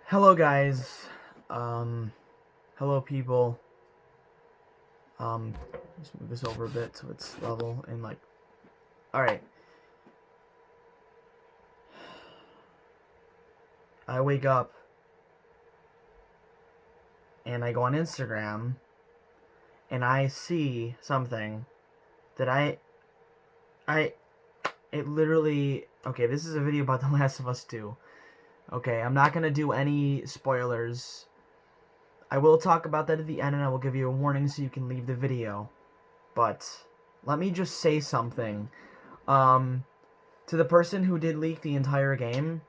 Hello guys, hello people, let's move this over a bit so it's level and alright. I wake up and I go on Instagram and I see something that it literally, okay, this is a video about The Last of Us 2. Okay, I'm not gonna do any spoilers. I will talk about that at the end and I will give you a warning so you can leave the video. But let me just say something. To the person who did leak the entire game,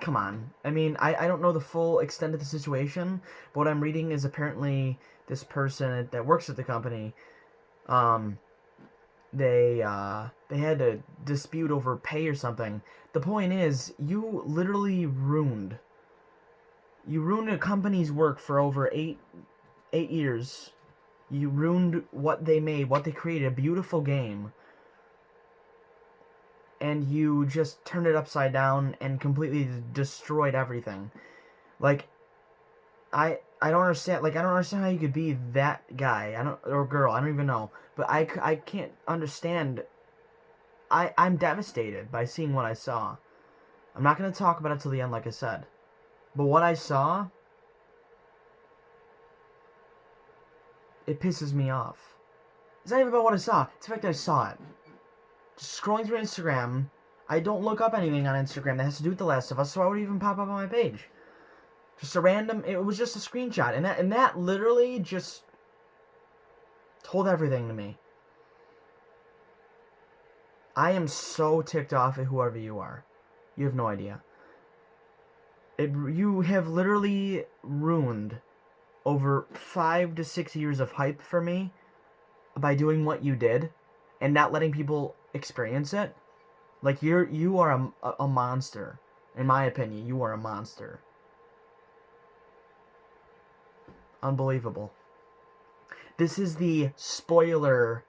come on. I mean, I don't know the full extent of the situation, but what I'm reading is apparently this person that works at the company, um, they had a dispute over pay or something. The point is, you ruined a company's work for over eight years. You ruined what they made, what they created, a beautiful game, and you just turned it upside down and completely destroyed everything. Like, I don't understand. Like, I don't understand how you could be that guy. I don't, or girl. I don't even know. But I can't understand. I'm devastated by seeing what I saw. I'm not gonna talk about it till the end, like I said. But what I saw, it pisses me off. It's not even about what I saw. It's the fact that I saw it. Just scrolling through Instagram. I don't look up anything on Instagram that has to do with The Last of Us, so why would it even pop up on my page? Just a random. It was just a screenshot, and that literally just told everything to me. I am so ticked off at whoever you are. You have no idea. You have literally ruined over 5 to 6 years of hype for me by doing what you did and not letting people experience it. Like, you are a monster. In my opinion, you are a monster. Unbelievable. This is the spoiler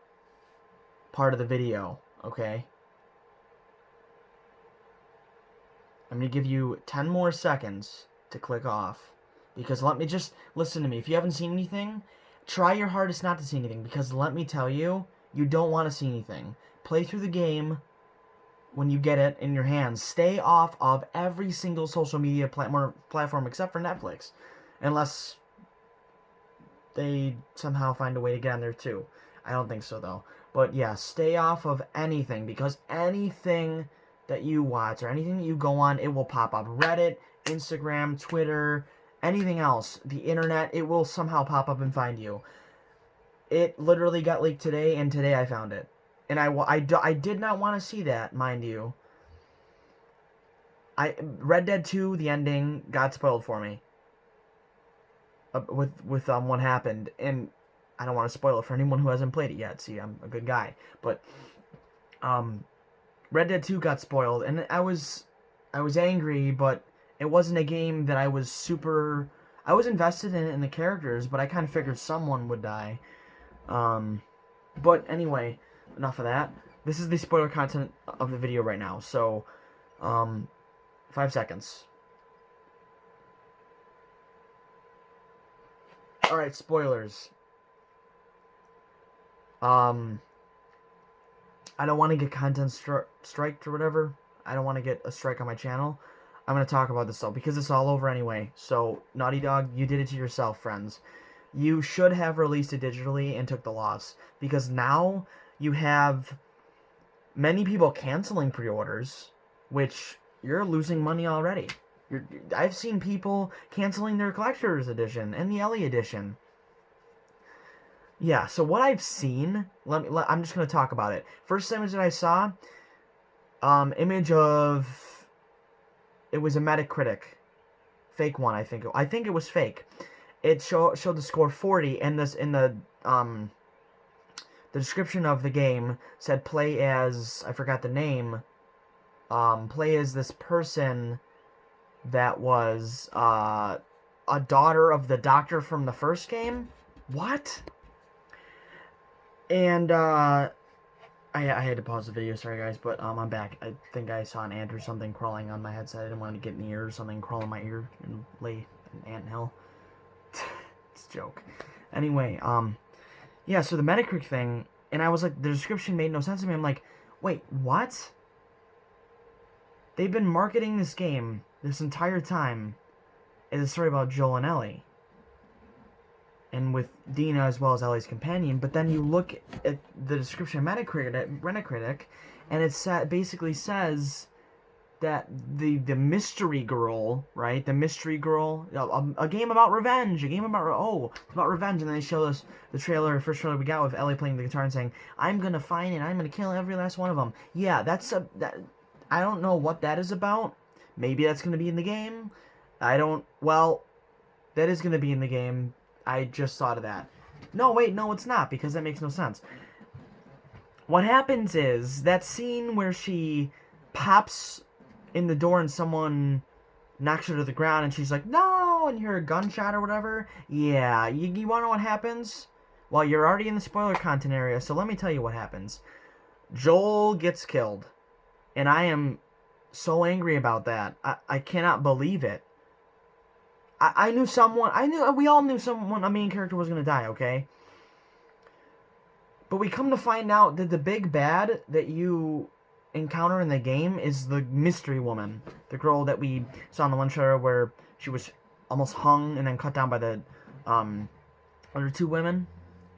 part of the video, okay? I'm going to give you 10 more seconds to click off. Because just listen to me. If you haven't seen anything, try your hardest not to see anything. Because let me tell you, you don't want to see anything. Play through the game when you get it in your hands. Stay off of every single social media platform except for Netflix. Unless they somehow find a way to get on there too. I don't think so though. But yeah, stay off of anything, because anything that you watch or anything that you go on, it will pop up. Reddit, Instagram, Twitter, anything else, the internet, it will somehow pop up and find you. It literally got leaked today, and today I found it. And I did not want to see that, mind you. Red Dead 2, the ending, got spoiled for me. With what happened, and I don't want to spoil it for anyone who hasn't played it yet. See, I'm a good guy, but Red Dead 2 got spoiled, and I was angry, but it wasn't a game that I was super. I was invested in the characters, but I kind of figured someone would die. But anyway, enough of that. This is the spoiler content of the video right now, so 5 seconds. Alright, spoilers. I don't want to get content striked or whatever. I don't want to get a strike on my channel. I'm going to talk about this though, because it's all over anyway. So, Naughty Dog, you did it to yourself, friends. You should have released it digitally and took the loss. Because now you have many people canceling pre-orders, which you're losing money already. I've seen people canceling their collector's edition and the Ellie edition. Yeah, so what I've seen, I'm just gonna talk about it. First image that I saw, image of, it was a Metacritic, fake one. I think it was fake. It showed the score 40, and this in the description of the game said play as, I forgot the name. Play as this person that was a daughter of the doctor from the first game. What? And I I had to pause the video, sorry guys, but I'm back. I think I saw an ant or something crawling on my headset. I didn't want to get in the ear or something crawl in my ear and lay an anthill. It's a joke. Anyway, yeah, so the Metacritic thing, and I was like, the description made no sense to me. I'm like, wait, what? They've been marketing this game this entire time as a story about Joel and Ellie. And with Dina as well as Ellie's companion, but then you look at the description of Metacritic, and it basically says that the mystery girl, right? The mystery girl, a game about revenge, it's about revenge, and then they show us the first trailer we got with Ellie playing the guitar and saying, "I'm gonna find it, I'm gonna kill every last one of them." Yeah, that. I don't know what that is about. Maybe that's gonna be in the game. Well, that is gonna be in the game. I just thought of that. No, wait, no, it's not, because that makes no sense. What happens is, that scene where she pops in the door and someone knocks her to the ground and she's like, no, and you hear a gunshot or whatever. Yeah, you want to know what happens? Well, you're already in the spoiler content area, so let me tell you what happens. Joel gets killed. And I am so angry about that. I cannot believe it. We all knew a main character was going to die, okay? But we come to find out that the big bad that you encounter in the game is the mystery woman. The girl that we saw in the one trailer where she was almost hung and then cut down by the other two women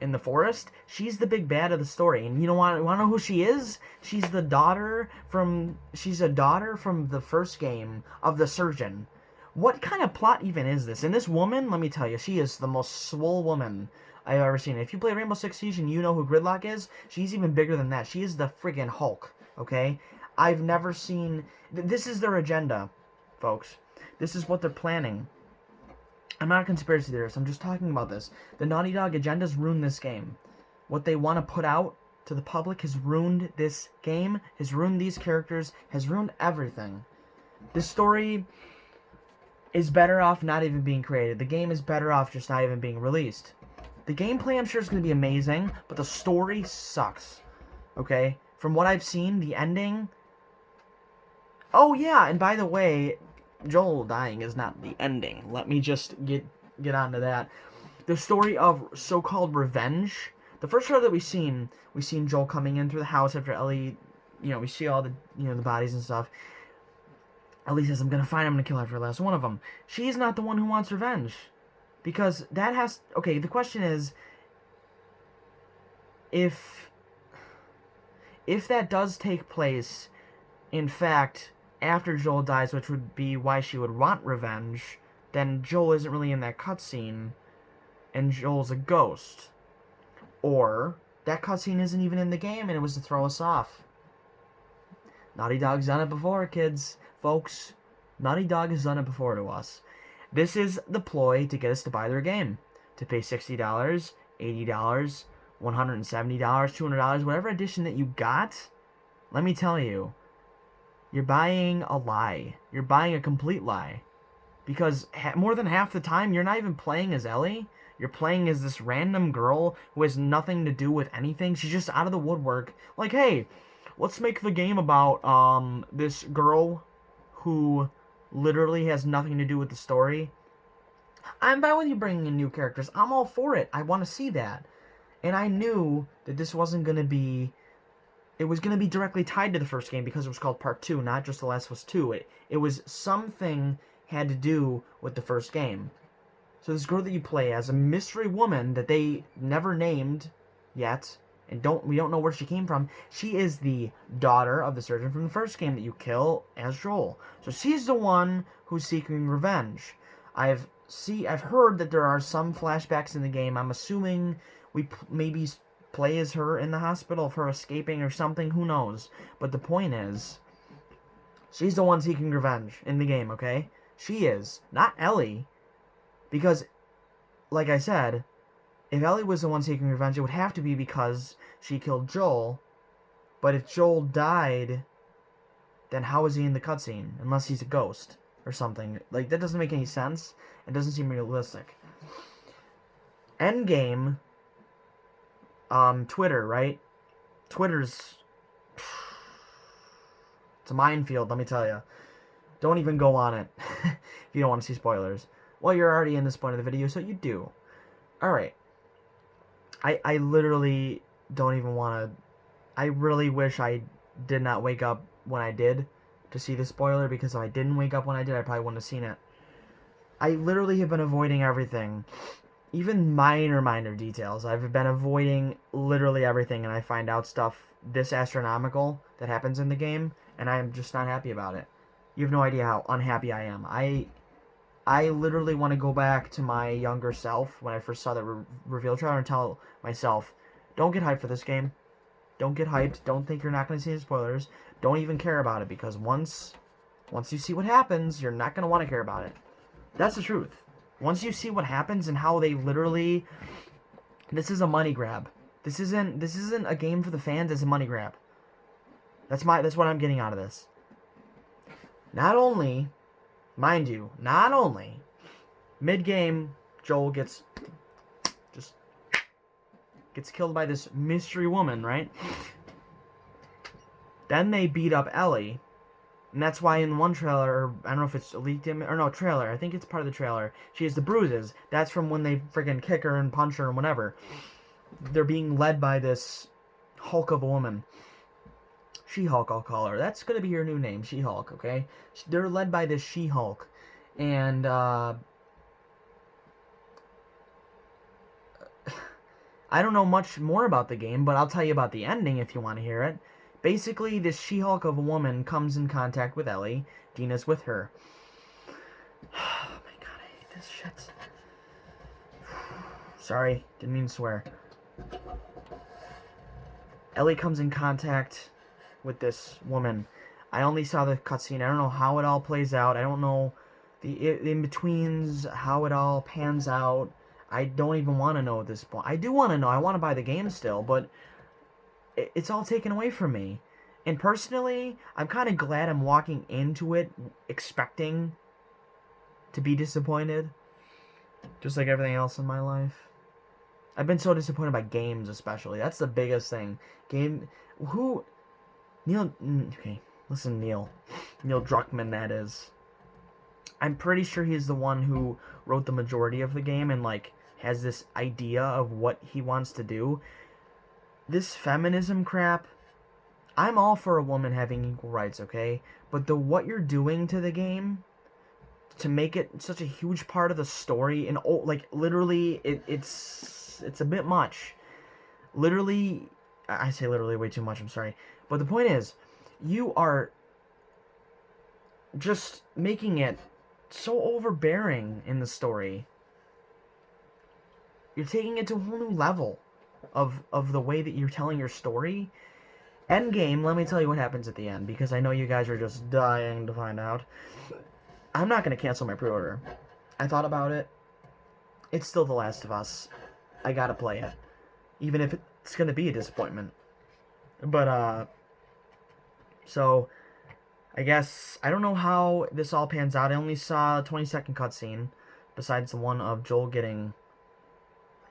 in the forest. She's the big bad of the story. And you want to know who she is? She's a daughter from the first game of the surgeon. What kind of plot even is this? And this woman, let me tell you, she is the most swole woman I've ever seen. If you play Rainbow Six Siege and you know who Gridlock is, she's even bigger than that. She is the friggin' Hulk, okay? I've never seen... This is their agenda, folks. This is what they're planning. I'm not a conspiracy theorist. I'm just talking about this. The Naughty Dog agenda's ruined this game. What they want to put out to the public has ruined this game, has ruined these characters, has ruined everything. This story is better off not even being created. The game is better off just not even being released. The gameplay, I'm sure, is going to be amazing, but the story sucks. Okay? From what I've seen, the ending... Oh, yeah, and by the way, Joel dying is not the ending. Let me just get onto that. The story of so-called revenge. The first trailer that we've seen Joel coming in through the house after Ellie... we see all the, the bodies and stuff. Ellie says, I'm going to kill every last one of them. She's not the one who wants revenge. Because that has... Okay, the question is... If that does take place, in fact, after Joel dies, which would be why she would want revenge, then Joel isn't really in that cutscene, and Joel's a ghost. Or, that cutscene isn't even in the game, and it was to throw us off. Naughty Dog's done it before, kids. Folks, Naughty Dog has done it before to us. This is the ploy to get us to buy their game. To pay $60, $80, $170, $200, whatever edition that you got, let me tell you, you're buying a lie. You're buying a complete lie. Because more than half the time, you're not even playing as Ellie. You're playing as this random girl who has nothing to do with anything. She's just out of the woodwork. Like, hey, let's make the game about this girl who literally has nothing to do with the story. I'm fine with you bringing in new characters. I'm all for it. I want to see that. And I knew that this wasn't going to be... It was going to be directly tied to the first game because it was called Part 2, not just The Last of Us 2. It was something had to do with the first game. So this girl that you play as, a mystery woman that they never named yet, and we don't know where she came from. She is the daughter of the surgeon from the first game that you kill as Joel. So she's the one who's seeking revenge. I've heard that there are some flashbacks in the game. I'm assuming we maybe play as her in the hospital, of her escaping or something. Who knows? But the point is, she's the one seeking revenge in the game, okay? She is, not Ellie. Because, like I said, if Ellie was the one seeking revenge, it would have to be because she killed Joel. But if Joel died, then how is he in the cutscene? Unless he's a ghost or something. Like, that doesn't make any sense. It doesn't seem realistic. Endgame, Twitter, right? Twitter's It's a minefield, let me tell you. Don't even go on it if you don't want to see spoilers. Well, you're already in this point of the video, so you do. Alright. I literally don't even want to... I really wish I did not wake up when I did to see the spoiler, because if I didn't wake up when I did, I probably wouldn't have seen it. I literally have been avoiding everything. Even minor details. I've been avoiding literally everything, and I find out stuff this astronomical that happens in the game, and I'm just not happy about it. You have no idea how unhappy I am. I literally want to go back to my younger self when I first saw the reveal trailer and tell myself, don't get hyped for this game. Don't get hyped. Don't think you're not going to see the spoilers. Don't even care about it, because once you see what happens, you're not going to want to care about it. That's the truth. Once you see what happens and how they literally... This is a money grab. This isn't a game for the fans, it's a money grab. That's what I'm getting out of this. Not only, mind you, mid-game, Joel gets killed by this mystery woman, right? Then they beat up Ellie. And that's why in one trailer, or I don't know if it's a leaked image, or no, trailer, I think it's part of the trailer, she has the bruises. That's from when they friggin' kick her and punch her and whatever. They're being led by this Hulk of a woman. She-Hulk, I'll call her. That's gonna be her new name, She-Hulk, okay? They're led by this She-Hulk. And, I don't know much more about the game, but I'll tell you about the ending if you want to hear it. Basically, this She-Hulk of a woman comes in contact with Ellie. Dina's with her. Oh my god, I hate this shit. Sorry, didn't mean to swear. Ellie comes in contact with this woman. I only saw the cutscene. I don't know how it all plays out. I don't know the in-betweens, how it all pans out. I don't even want to know at this point. I do want to know. I want to buy the game still, but it's all taken away from me. And personally, I'm kind of glad I'm walking into it expecting to be disappointed. Just like everything else in my life. I've been so disappointed by games, especially. That's the biggest thing. Okay, listen, Neil Druckmann, that is. I'm pretty sure he's the one who wrote the majority of the game and, like, has this idea of what he wants to do. This feminism crap, I'm all for a woman having equal rights, okay? But what you're doing to the game to make it such a huge part of the story, and like literally, it's a bit much. Literally, I say literally way too much. I'm sorry, but the point is, you are just making it so overbearing in the story. You're taking it to a whole new level of the way that you're telling your story. Endgame, let me tell you what happens at the end, because I know you guys are just dying to find out. I'm not going to cancel my pre-order. I thought about it. It's still The Last of Us. I gotta play it. Even if it's going to be a disappointment. But, so, I guess, I don't know how this all pans out. I only saw a 20-second cutscene, besides the one of Joel getting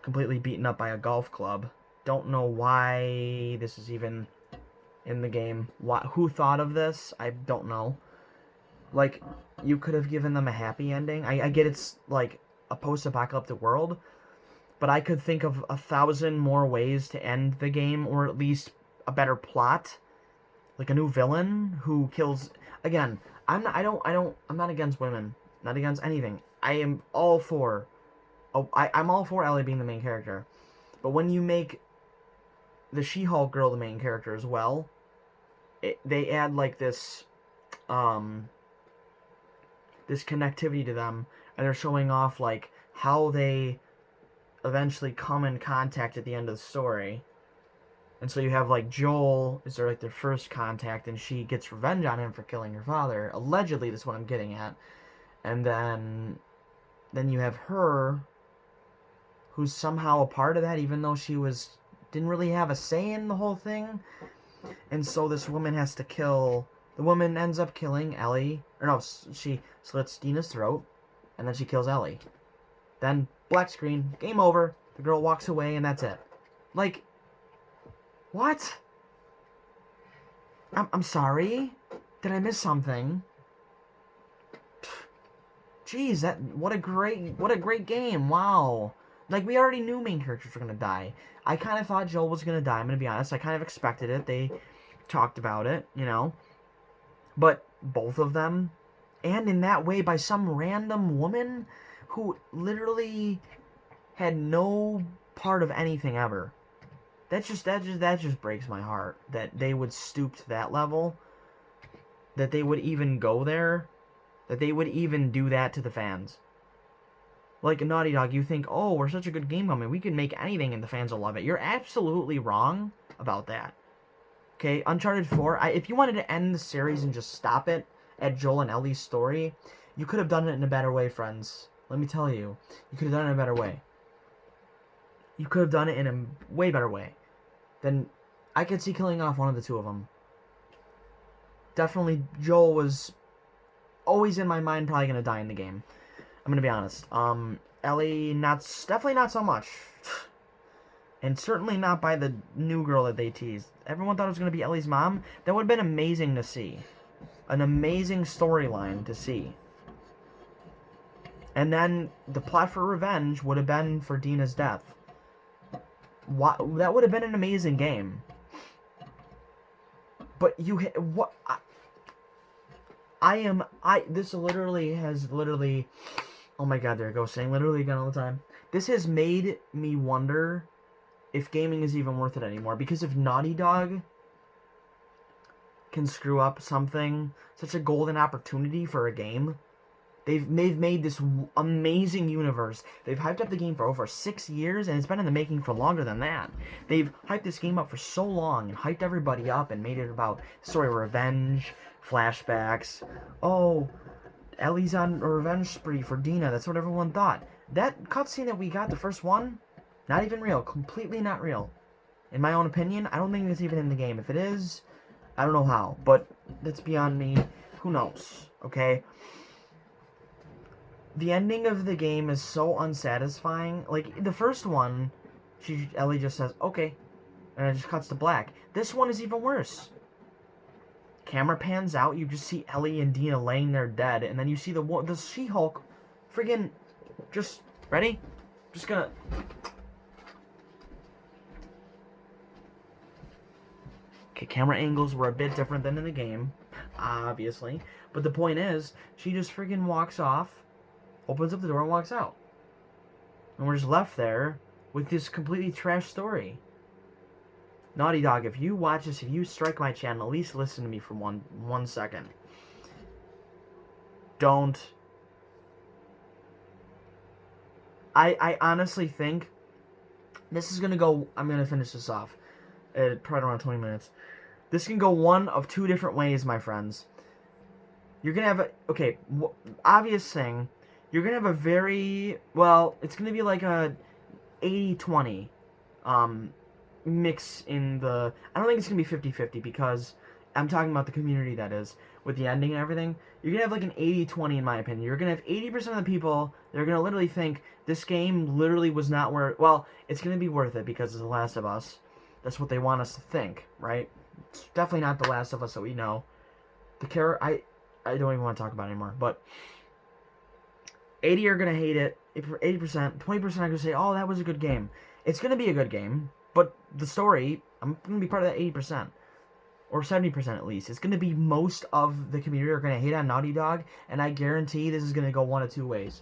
completely beaten up by a golf club. Don't know why this is even in the game. Who thought of this? I don't know. Like, you could have given them a happy ending. I get it's like a post-apocalyptic world, but I could think of 1,000 more ways to end the game, or at least a better plot. Like a new villain who kills... Again, I'm not against women. Not against anything. I am all for... I'm all for Ellie being the main character. But when you make the She-Hulk girl the main character as well, they add like this this connectivity to them, and they're showing off like how they eventually come in contact at the end of the story. And so you have like Joel is their first contact, and she gets revenge on him for killing her father. Allegedly, that's what I'm getting at. And then you have her, who's somehow a part of that, even though she didn't really have a say in the whole thing. And so this woman has to kill... The woman ends up killing Ellie. Or no, she slits Dina's throat, and then she kills Ellie. Then, black screen, game over, the girl walks away, and that's it. Like, what? I'm sorry? Did I miss something? Jeez, what a great game. Wow. Like, we already knew main characters were gonna die. I kind of thought Joel was gonna die, I'm gonna be honest. I kind of expected it. They talked about it, you know. But both of them, and in that way by some random woman who literally had no part of anything ever. That just breaks my heart that they would stoop to that level, that they would even go there, that they would even do that to the fans. Like Naughty Dog, you think, oh, we're such a good game company, we can make anything and the fans will love it. You're absolutely wrong about that. Okay, Uncharted 4, if you wanted to end the series and just stop it at Joel and Ellie's story, you could have done it in a better way, friends. Let me tell you. You could have done it in a better way. You could have done it in a way better way. Then I could see killing off one of the two of them. Definitely, Joel was always in my mind probably going to die in the game. I'm going to be honest. Ellie, definitely not so much. And certainly not by the new girl that they teased. Everyone thought it was going to be Ellie's mom. That would have been amazing to see. An amazing storyline to see. And then the plot for revenge would have been for Dina's death. That would have been an amazing game. But what? This literally has literally. Oh my god, there it goes, saying literally again all the time. This has made me wonder if gaming is even worth it anymore. Because if Naughty Dog can screw up something, such a golden opportunity for a game, they've made this amazing universe. They've hyped up the game for over 6 years, and it's been in the making for longer than that. They've hyped this game up for so long, and hyped everybody up, and made it about story of revenge, flashbacks. Oh, Ellie's on a revenge spree for Dina. That's what everyone thought. That cutscene that we got, the first one, not even real. Completely not real. In my own opinion, I don't think it's even in the game. If it is, I don't know how. But that's beyond me. Who knows? Okay? The ending of the game is so unsatisfying. Like, the first one, Ellie just says, okay. And it just cuts to black. This one is even worse. Camera pans out, you just see Ellie and Dina laying there dead, and then you see the She-Hulk friggin' just... Ready? Just gonna... Okay, camera angles were a bit different than in the game, obviously. But the point is, she just friggin' walks off, opens up the door, and walks out. And we're just left there with this completely trash story. Naughty Dog, if you watch this, if you strike my channel, at least listen to me for one second. Don't. I honestly think this is going to go... I'm going to finish this off. Probably around 20 minutes. This can go one of two different ways, my friends. You're going to have a... Okay, obvious thing. You're going to have a very... Well, it's going to be like a 80-20 mix in the... I don't think it's going to be 50-50 because I'm talking about the community, that is, with the ending and everything. You're going to have like an 80-20 in my opinion. You're going to have 80% of the people, they're going to literally think this game literally was not worth... Well, it's going to be worth it because it's The Last of Us. That's what they want us to think, right? It's definitely not The Last of Us that we know. I don't even want to talk about it anymore, but 80 are going to hate it, 80%, 20% are going to say, oh, that was a good game. It's going to be a good game, but the story, I'm going to be part of that 80%. Or 70% at least. It's going to be most of the community are going to hate on Naughty Dog, and I guarantee this is going to go one of two ways.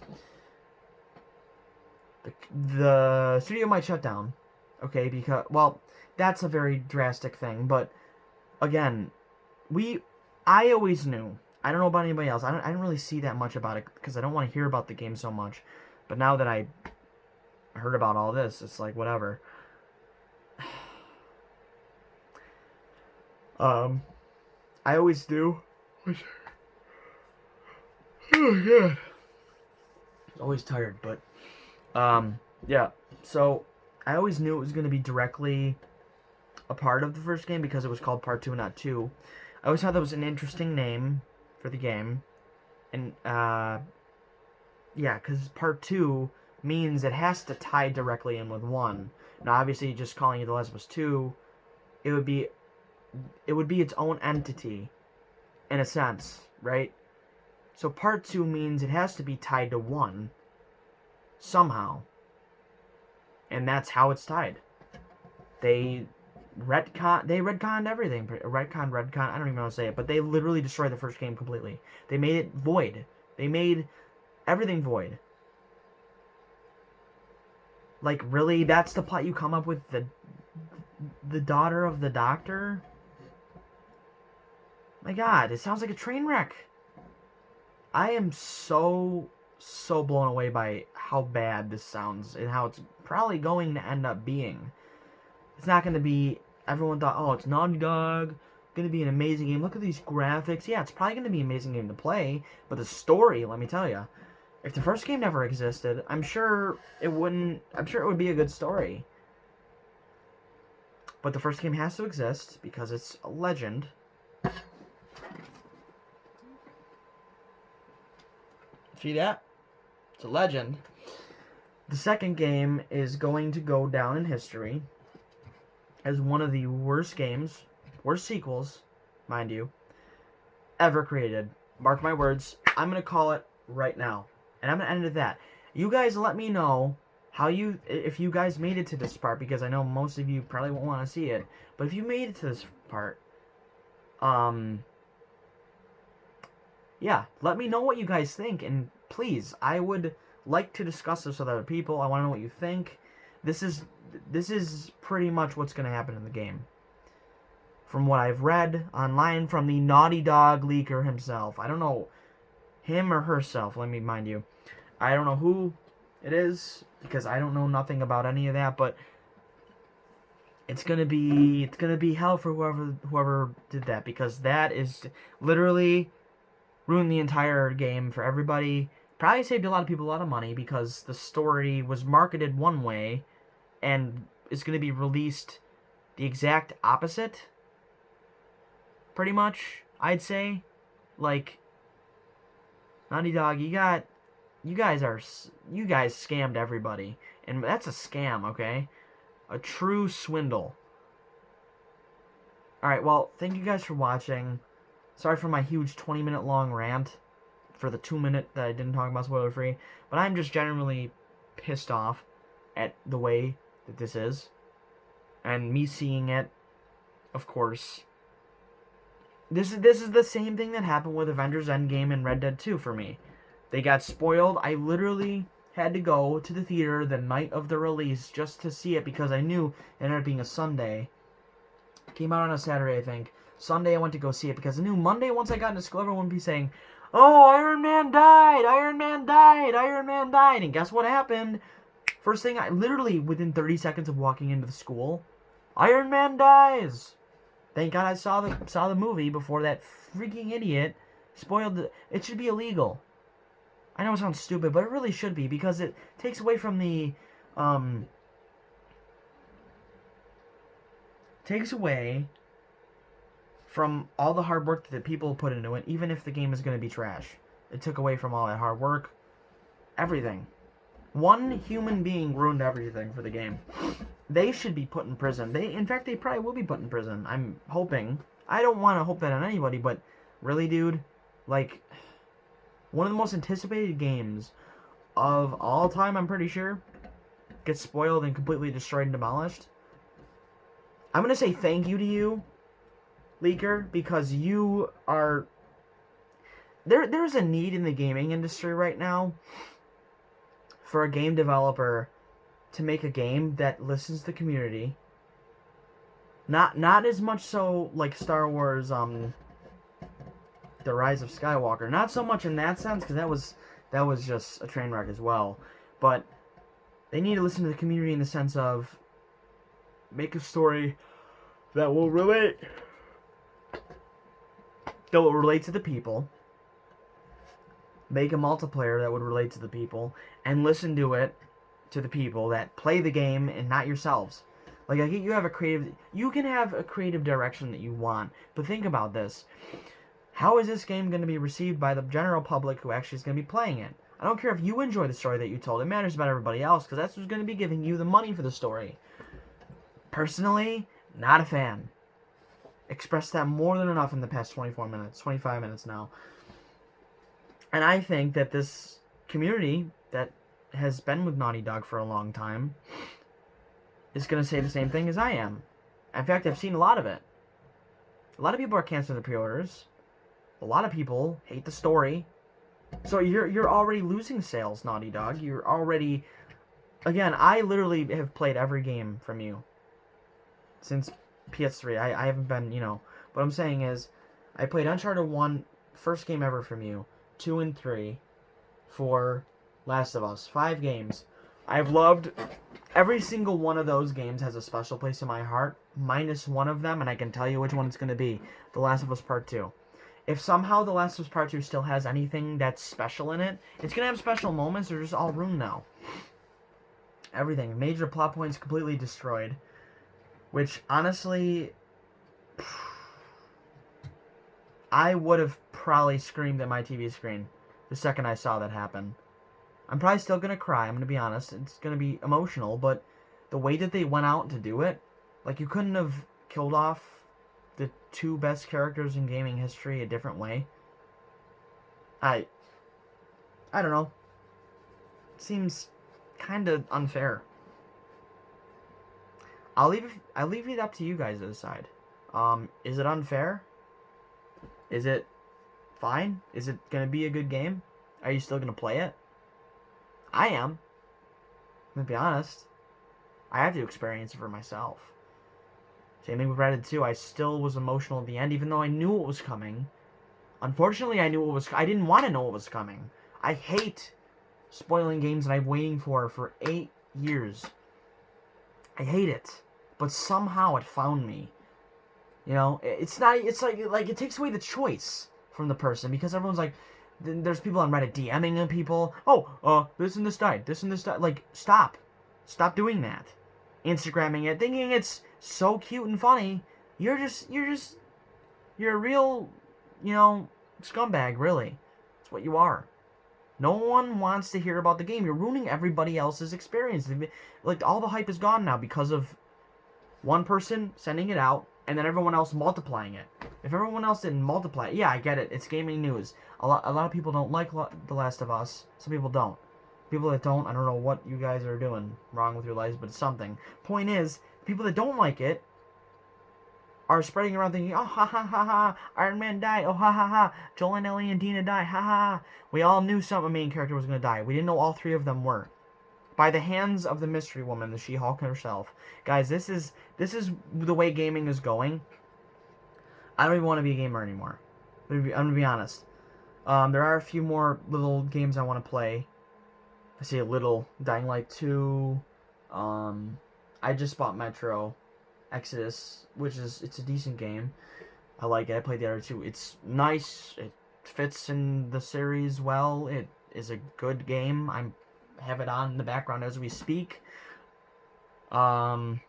The studio might shut down, okay, because, well, that's a very drastic thing, but, again, I always knew, I don't know about anybody else, I didn't really see that much about it, because I don't want to hear about the game so much, but now that I heard about all this, it's like, whatever. I always do. Oh, God. Always tired, but, yeah, so, I always knew it was going to be directly a part of the first game because it was called Part 2 and not 2. I always thought that was an interesting name for the game, and, yeah, because Part 2 means it has to tie directly in with 1. Now, obviously, just calling it The Last of Us 2, it would be its own entity, in a sense, right? So part 2 means it has to be tied to 1 somehow. And that's how it's tied. They retconned everything. Redcon, I don't even know how to say it, but they literally destroyed the first game completely. They made it void. They made everything void. Like, really? That's the plot you come up with? The daughter of the doctor? My god, it sounds like a train wreck. I am so blown away by how bad this sounds and how it's probably going to end up being. It's not going to be, everyone thought, oh, it's Naughty Dog, going to be an amazing game. Look at these graphics. Yeah, it's probably going to be an amazing game to play, but the story, let me tell you, if the first game never existed, I'm sure it would be a good story. But the first game has to exist because it's a legend. See that? It's a legend. The second game is going to go down in history as one of the worst games, worst sequels, mind you, ever created. Mark my words. I'm going to call it right now. And I'm going to end it at that. You guys let me know if you guys made it to this part, because I know most of you probably won't want to see it. But if you made it to this part, yeah, let me know what you guys think, and please, I would like to discuss this with other people. I want to know what you think. This is pretty much what's going to happen in the game. From what I've read online from the Naughty Dog leaker himself. I don't know him or herself, let me mind you. I don't know who it is, because I don't know nothing about any of that, but it's gonna be hell for whoever did that, because that is literally ruined the entire game for everybody. Probably saved a lot of people a lot of money, because the story was marketed one way and is going to be released the exact opposite. Pretty much, I'd say. Like, Naughty Dog, you guys scammed everybody. And that's a scam, okay? A true swindle. Alright, well, thank you guys for watching. Sorry for my huge 20-minute long rant for the 2-minute that I didn't talk about spoiler free, but I'm just generally pissed off at the way that this is, and me seeing it, of course. This is the same thing that happened with Avengers Endgame and Red Dead 2 for me. They got spoiled. I literally had to go to the theater the night of the release just to see it, because I knew it ended up being a Sunday. It came out on a Saturday, I think. Sunday I went to go see it, because I knew Monday, once I got into school, everyone would be saying, oh, Iron Man died, Iron Man died, Iron Man died. And guess what happened? First thing, literally within 30 seconds of walking into the school, Iron Man dies. Thank God I saw the movie before that freaking idiot spoiled it. It should be illegal. I know it sounds stupid, but it really should be, because it takes away from the, takes away from all the hard work that people put into it, even if the game is going to be trash. It took away from all that hard work. Everything. One human being ruined everything for the game. They should be put in prison. In fact, they probably will be put in prison. I'm hoping. I don't want to hope that on anybody, but really, dude, like, one of the most anticipated games of all time, I'm pretty sure, gets spoiled and completely destroyed and demolished. I'm going to say thank you to you, leaker, because you are... There's a need in the gaming industry right now for a game developer to make a game that listens to the community. Not as much so like Star Wars, The Rise of Skywalker. Not so much in that sense, because that was just a train wreck as well. But they need to listen to the community in the sense of make a story that will relate to the people. Make a multiplayer that would relate to the people, and listen to it to the people that play the game and not yourselves. Like, I get you can have a creative direction that you want, but think about this. How is this game going to be received by the general public who actually is going to be playing it? I don't care if you enjoy the story that you told. It matters about everybody else, because that's who's going to be giving you the money for the story. Personally, not a fan. expressed that more than enough in the past 24 minutes, 25 minutes now. And I think that this community that has been with Naughty Dog for a long time is going to say the same thing as I am. In fact, I've seen a lot of it. A lot of people are canceling the pre-orders. A lot of people hate the story. So you're already losing sales, Naughty Dog. You're already... Again, I literally have played every game from you since PS3. I haven't been, What I'm saying is, I played Uncharted 1, first game ever from you. 2 and 3 for Last of Us. 5 games. I've loved... Every single one of those games has a special place in my heart, minus one of them, and I can tell you which one it's going to be. The Last of Us Part 2. If somehow The Last of Us Part 2 still has anything that's special in it, it's going to have special moments. They're just all ruined now. Everything. Major plot points completely destroyed. Which, honestly... I would have probably screamed at my TV screen the second I saw that happen. I'm probably still going to cry, I'm going to be honest. It's going to be emotional, but the way that they went out to do it, like, you couldn't have killed off the 2 best characters in gaming history a different way. I don't know. It seems kind of unfair. I'll leave it up to you guys to decide. Is it unfair? Is it fine? Is it going to be a good game? Are you still going to play it? I am. I'm going to be honest. I have to experience it for myself. Same thing with Red Dead 2. I still was emotional at the end, even though I knew what was coming. Unfortunately, I didn't want to know what was coming. I hate spoiling games that I'm waiting for 8 years. I hate it. But somehow it found me. It's like it takes away the choice from the person, because everyone's like, there's people on Reddit DMing people. Oh, this and this died. This and this died. Like, stop doing that. Instagramming it, thinking it's so cute and funny. You're a real, scumbag. Really, that's what you are. No one wants to hear about the game. You're ruining everybody else's experience. Like, all the hype is gone now because of one person sending it out and then everyone else multiplying it. If everyone else didn't multiply it, yeah, I get it. It's gaming news. A lot of people don't like The Last of Us. Some people don't. People that don't, I don't know what you guys are doing wrong with your lives, but it's something. Point is, people that don't like it are spreading around thinking, oh, ha ha ha ha, Iron Man died, oh, ha ha ha, Joel and Ellie and Dina died, ha ha ha. We all knew some main character was going to die. We didn't know all 3 of them were. By the hands of the Mystery Woman, the She-Hulk herself. Guys, this is the way gaming is going. I don't even want to be a gamer anymore. I'm going to be honest. There are a few more little games I want to play. I say a little. Dying Light 2. I just bought Metro Exodus, it's a decent game. I like it. I played the other 2. It's nice. It fits in the series well. It is a good game. I have it on in the background as we speak. There's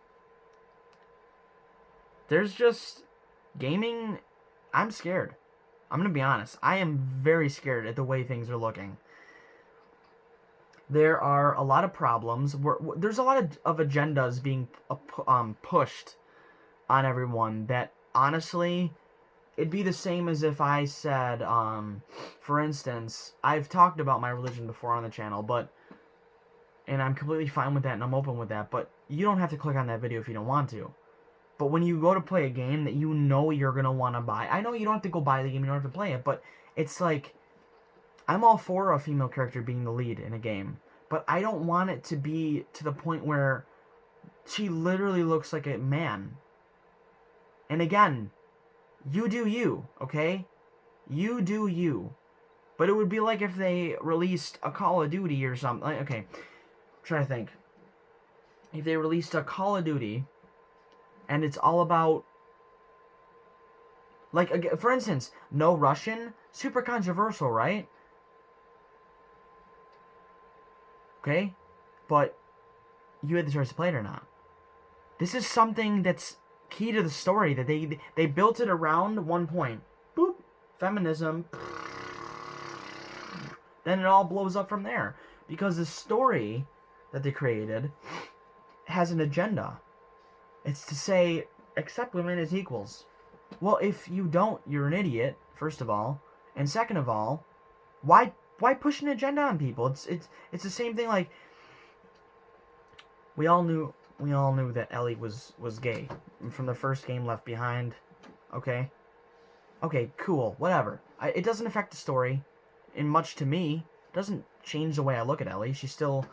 just gaming. I'm scared. I'm gonna be honest. I am very scared at the way things are looking. There are a lot of problems. There's a lot of agendas being pushed on everyone that, honestly, it'd be the same as if I said, for instance, I've talked about my religion before on the channel, and I'm completely fine with that, and I'm open with that, but you don't have to click on that video if you don't want to. But when you go to play a game that you know you're going to want to buy, I know you don't have to go buy the game, you don't have to play it, but it's like, I'm all for a female character being the lead in a game, but I don't want it to be to the point where she literally looks like a man. And again, you do you, okay? You do you. But it would be like if they released a Call of Duty or something. Okay, I'm trying to think. If they released a Call of Duty, and it's all about, like, for instance, no Russian, super controversial, right? Okay? But you had the choice to play it or not. This is something that's key to the story, that they built it around one point. Boop. Feminism. Then it all blows up from there. Because the story that they created has an agenda. It's to say, accept women as equals. Well, if you don't, you're an idiot, first of all. And second of all, why push an agenda on people? It's the same thing like we all knew that Ellie was gay from the first game Left Behind. Okay? Okay, cool. Whatever. It doesn't affect the story in much to me. It doesn't change the way I look at Ellie. She's still,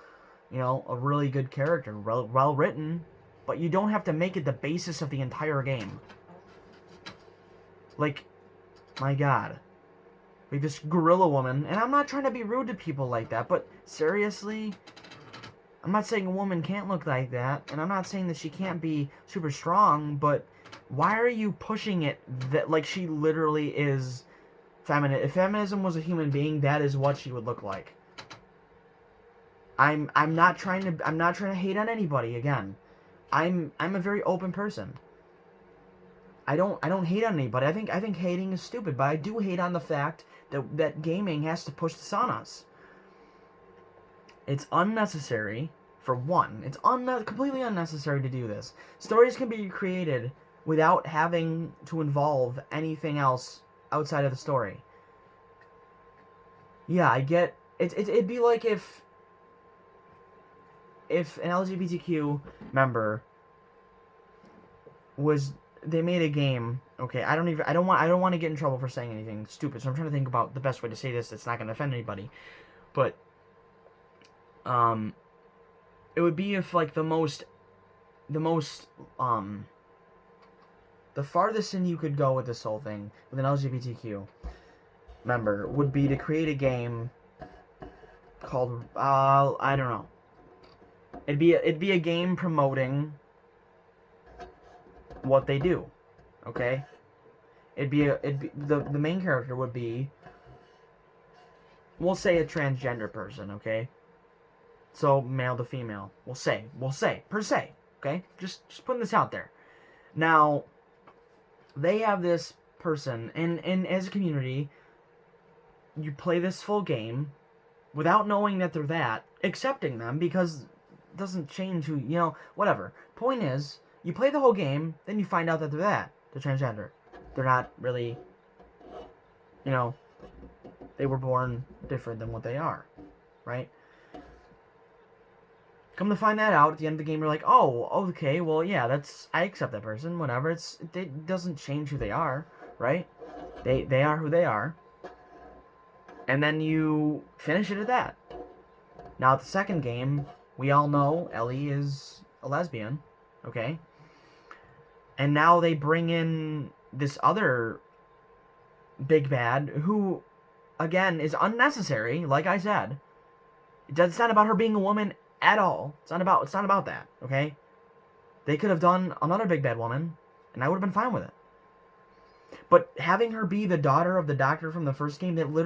a really good character, well written, but you don't have to make it the basis of the entire game. Like, my God. Like this gorilla woman, and I'm not trying to be rude to people like that, but seriously, I'm not saying a woman can't look like that, and I'm not saying that she can't be super strong, but why are you pushing it that like she literally is feminine? If feminism was a human being, that is what she would look like. I'm not trying to hate on anybody again. I'm a very open person. I don't hate on anybody. I think hating is stupid, but I do hate on the fact that gaming has to push this on us. It's unnecessary, for one. It's completely unnecessary to do this. Stories can be created without having to involve anything else outside of the story. Yeah, I get it'd be like if an LGBTQ member they made a game. Okay, I don't want to get in trouble for saying anything stupid. So I'm trying to think about the best way to say this that's not going to offend anybody. But it would be if like the farthest in you could go with this whole thing with an LGBTQ member would be to create a game called I don't know. It'd be a game promoting what they do, okay? The main character would be, we'll say, a transgender person, okay? So male to female, we'll say per se, okay? Just putting this out there. Now, they have this person, and as a community, you play this full game without knowing that they're that, accepting them because it doesn't change who whatever. Point is, you play the whole game, then you find out that they're transgender. They're not really, they were born different than what they are, right? Come to find that out at the end of the game, you're like, oh, okay, well, yeah, I accept that person, whatever. It doesn't change who they are, right? They are who they are. And then you finish it at that. Now, at the second game, we all know Ellie is a lesbian, okay? And now they bring in this other big bad who, again, is unnecessary, like I said. It's not about her being a woman at all. It's not about that, okay? They could have done another big bad woman, and I would have been fine with it. But having her be the daughter of the doctor from the first game that literally